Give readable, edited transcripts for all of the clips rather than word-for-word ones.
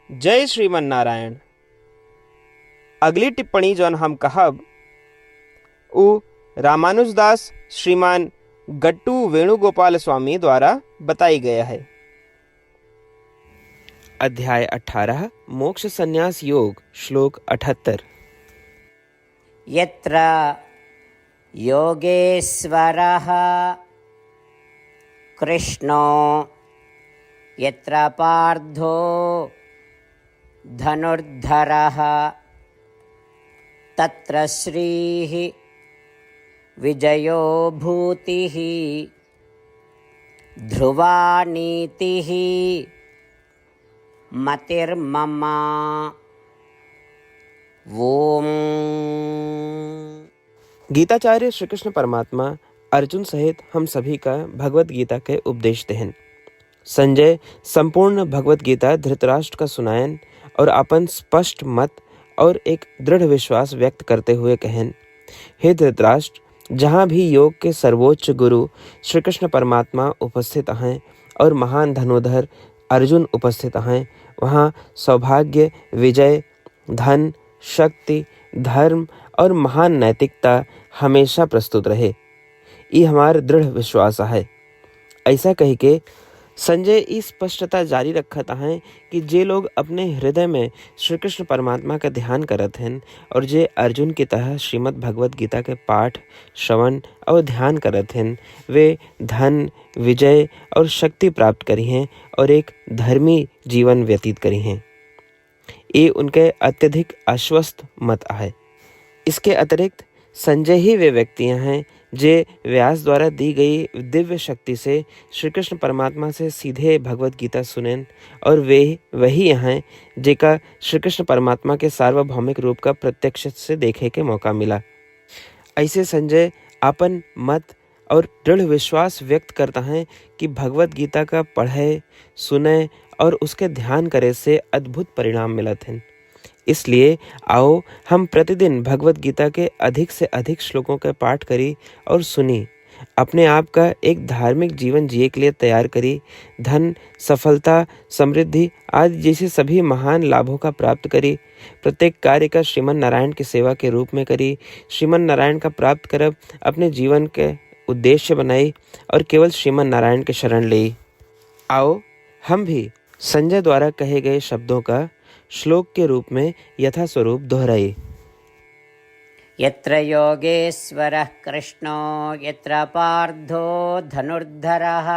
जय श्रीमन नारायण। अगली टिप्पणी जौन हम कहब उ रामानुजदास श्रीमान गट्टू वेणुगोपाल स्वामी द्वारा बताई गया है। अध्याय 18 मोक्ष संन्यास योग श्लोक 78। यत्र योगेश्वरः कृष्णो यत्र पार्थो धनुर्धरः तत्र श्रीः विजयो भूतिः ध्रुवा नीतिः मतिर्मम। ओम। गीताचार्य श्री कृष्ण परमात्मा अर्जुन सहित हम सभी का भगवत गीता के उपदेश देहन। संजय संपूर्ण भगवत गीता धृतराष्ट्र का सुनायन और अपन स्पष्ट मत और एक दृढ़ विश्वास व्यक्त करते हुए कहन, हे धृतराष्ट्र, जहाँ भी योग के सर्वोच्च गुरु श्री कृष्ण परमात्मा उपस्थित हैं और महान धनुधर अर्जुन उपस्थित हैं, वहाँ सौभाग्य, विजय, धन, शक्ति, धर्म और महान नैतिकता हमेशा प्रस्तुत रहे। ये हमारा दृढ़ विश्वास है। ऐसा कही के संजय इस स्पष्टता जारी रखत हैं कि जे लोग अपने हृदय में श्री कृष्ण परमात्मा का ध्यान करत हैं और जे अर्जुन की तरह श्रीमद् भगवत गीता के पाठ, श्रवण और ध्यान करत हैं, वे धन, विजय और शक्ति प्राप्त करी हैं और एक धर्मी जीवन व्यतीत करी हैं। ये उनके अत्यधिक आश्वस्त मत है। इसके अतिरिक्त संजय ही वे व्यक्तियां हैं जे व्यास द्वारा दी गई दिव्य शक्ति से श्री कृष्ण परमात्मा से सीधे भगवत गीता सुनेन और वे वही हैं जेका श्री कृष्ण परमात्मा के सार्वभौमिक रूप का प्रत्यक्ष से देखे के मौका मिला। ऐसे संजय अपन मत और दृढ़ विश्वास व्यक्त करता है कि भगवत गीता का पढ़े, सुने और उसके ध्यान करे से अद्भुत परिणाम मिलत हैं। इसलिए आओ हम प्रतिदिन भगवत गीता के अधिक से अधिक श्लोकों का पाठ करी और सुनी, अपने आप का एक धार्मिक जीवन जिए के लिए तैयार करी, धन, सफलता, समृद्धि आदि जैसे सभी महान लाभों का प्राप्त करी, प्रत्येक कार्य का श्रीमन नारायण की सेवा के रूप में करी, श्रीमन नारायण का प्राप्त करब अपने जीवन के उद्देश्य बनाई और केवल श्रीमन नारायण के शरण ली। आओ हम भी संजय द्वारा कहे गए शब्दों का श्लोक के रूप में यथा स्वरूप दोहराइए। यत्र योगेश्वरः कृष्णो यत्र पार्थो धनुर्धरः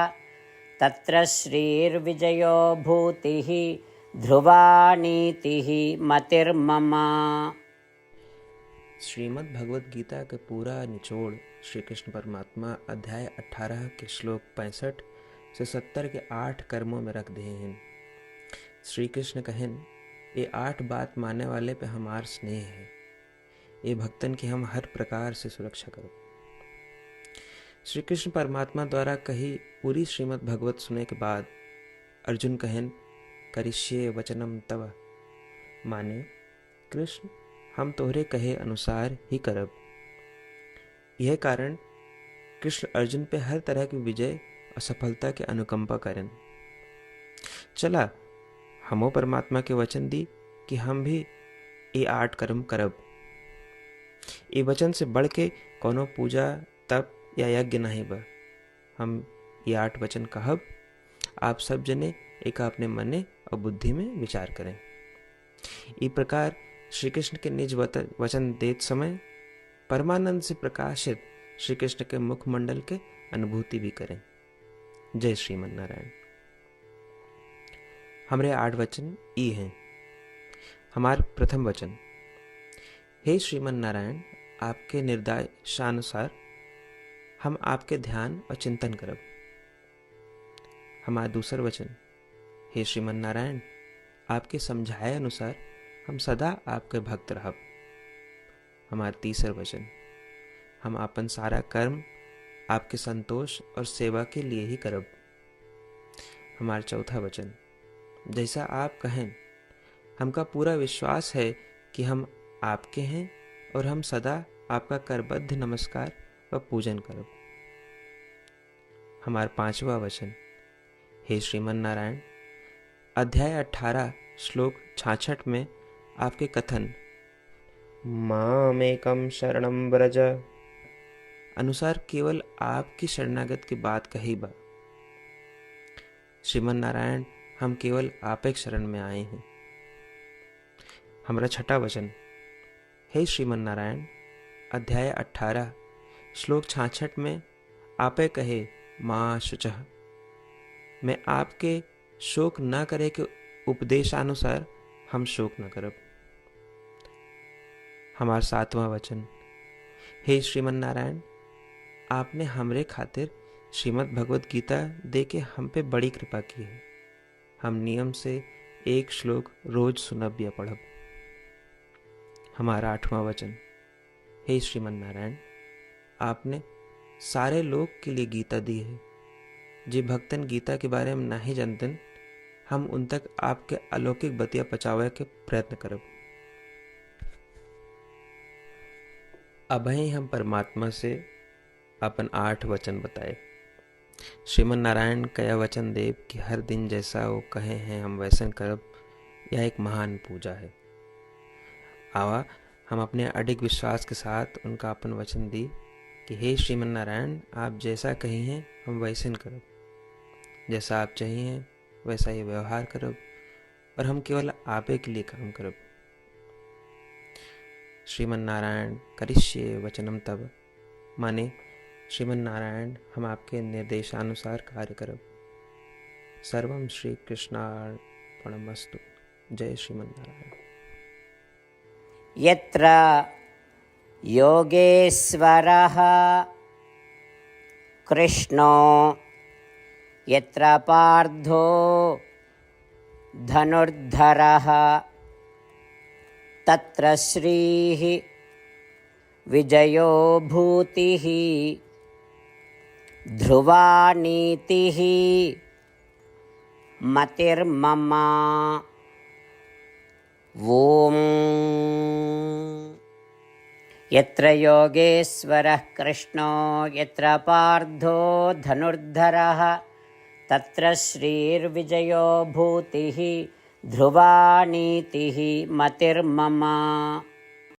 तत्र श्रीर्विजयो भूतिः ध्रुवा नीतिः मतिर्मम। श्रीमद् भगवत गीता के पूरा निचोड़ श्री कृष्ण परमात्मा अध्याय 18 के श्लोक 65 से 70 के 8 कर्मों में रख दिए हैं। श्री कृष्ण कहन, ये 8 बात मानने वाले पे हमार स्नेह है। ये भक्तन की हम हर प्रकार से सुरक्षा करो। श्री कृष्ण परमात्मा द्वारा कही पूरी श्रीमद् भगवत सुने के बाद अर्जुन कहन, करिष्ये वचनम तव, माने कृष्ण हम तोहरे कहे अनुसार ही करब। यह कारण कृष्ण अर्जुन पे हर तरह की विजय और सफलता के अनुकंपा करें। चला हमो परमात्मा के वचन दी कि हम भी ये 8 कर्म करब। ये वचन से बढ़ के कोनो पूजा, तप या यज्ञ नहीं बा। हम ये 8 वचन कहब, आप सब जने एक अपने मने और बुद्धि में विचार करें। इस प्रकार श्री कृष्ण के निज वचन देत समय परमानंद से प्रकाशित श्री कृष्ण के मुखमंडल के अनुभूति भी करें। जय श्रीमन नारायण। हमारे 8 वचन ई हैं। हमार प्रथम वचन, हे श्रीमन नारायण, आपके निर्देशानुसार हम आपके ध्यान और चिंतन करब। हमारा दूसर वचन, हे श्रीमन नारायण, आपके समझाए अनुसार हम सदा आपके भक्त रहब। हमारा तीसर वचन, हम अपन सारा कर्म आपके संतोष और सेवा के लिए ही करब। हमारा चौथा वचन, जैसा आप कहें, हमका पूरा विश्वास है कि हम आपके हैं और हम सदा आपका करबद्ध नमस्कार व पूजन करब। हमारा 5वां वचन, हे श्रीमन नारायण, अध्याय 18 श्लोक 66 में आपके कथन मामेकम शरणम व्रज अनुसार केवल आपकी शरणागत की बात कही बा। श्रीमन नारायण, हम केवल आप एक शरण में आए हैं। हमारा छठा वचन, हे श्रीमन नारायण, अध्याय 18 श्लोक 66 में आपे कहे माँ शुचः, मैं आपके शोक न करे के उपदेशानुसार हम शोक न करब। हमारा सातवां वचन, हे श्रीमन नारायण, आपने हमरे खातिर श्रीमद् भगवत गीता दे के हम पे बड़ी कृपा की है। हम नियम से एक श्लोक रोज सुनब या पढ़ब। हमारा आठवां वचन, हे श्रीमन नारायण, आपने सारे लोग के लिए गीता दी है। जे भक्तन गीता के बारे में नहीं जानतन, हम उन तक आपके अलौकिक बतिया पहुंचावे के प्रयत्न करब। अभय हम परमात्मा से अपन 8 वचन बताए। श्रीमन नारायण कया वचन देव कि हर दिन जैसा वो कहे हैं हम वैसन करब, यह एक महान पूजा है। आवा हम अपने अडिग विश्वास के साथ उनका अपन वचन दी कि हे श्रीमन नारायण, आप जैसा कही हैं हम वैसन करब, जैसा आप चाहिए वैसा ये व्यवहार करब, और हम केवल आपे के लिए काम करब। श्रीमन नारायण करिष्ये वचनम तब, माने श्रीमन नारायण हम आपके निर्देशानुसार कार्य करब। सर्वम श्री कृष्णार्पणमस्तु। जय श्रीमन नारायण। यत्र योगेश्वरः कृष्णो यत्र पार्थो धनुर्धरः तत्र श्रीः विजयो भूतिः ध्रुवा नीतिः मतिर्मम। ॐ यत्र योगेश्वरः कृष्णो यत्र पार्थो धनुर्धरः तत्र श्रीर्विजयो भूतिः ध्रुवा नीतिः मतिर्मम।